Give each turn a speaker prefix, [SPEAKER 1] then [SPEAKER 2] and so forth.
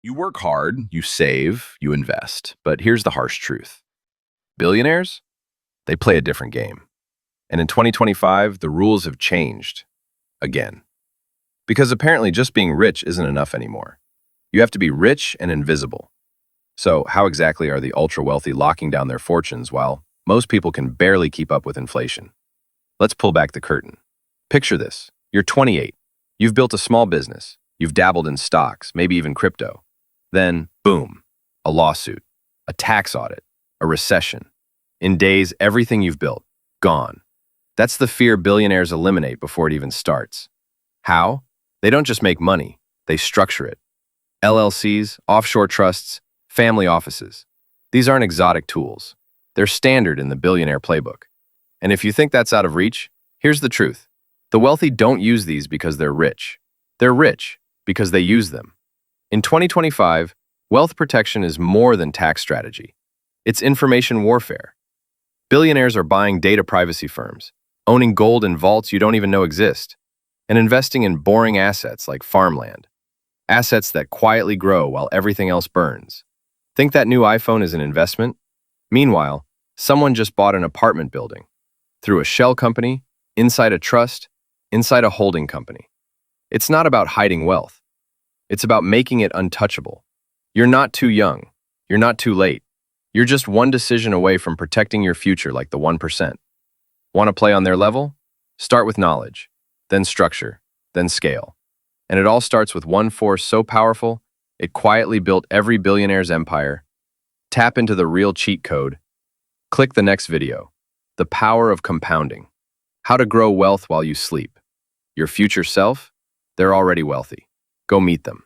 [SPEAKER 1] You work hard, you save, you invest. But here's the harsh truth. Billionaires, they play a different game. And in 2025, the rules have changed again. Because apparently just being rich isn't enough anymore. You have to be rich and invisible. So how exactly are the ultra-wealthy locking down their fortunes while most people can barely keep up with inflation? Let's pull back the curtain. Picture this. You're 28. You've built a small business. You've dabbled in stocks, maybe even crypto. Then, boom, a lawsuit, a tax audit, a recession. In days, everything you've built, gone. That's the fear billionaires eliminate before it even starts. How? They don't just make money, they structure it. LLCs, offshore trusts, family offices. These aren't exotic tools. They're standard in the billionaire playbook. And if you think that's out of reach, here's the truth. The wealthy don't use these because they're rich. They're rich because they use them. In 2025, wealth protection is more than tax strategy. It's information warfare. Billionaires are buying data privacy firms, owning gold in vaults you don't even know exist, and investing in boring assets like farmland. Assets that quietly grow while everything else burns. Think that new iPhone is an investment? Meanwhile, someone just bought an apartment building. Through a shell company, inside a trust, inside a holding company. It's not about hiding wealth. It's about making it untouchable. You're not too young. You're not too late. You're just one decision away from protecting your future like the 1%. Want to play on their level? Start with knowledge, then structure, then scale. And it all starts with one force so powerful, it quietly built every billionaire's empire. Tap into the real cheat code. Click the next video. The power of compounding. How to grow wealth while you sleep. Your future self? They're already wealthy. Go meet them.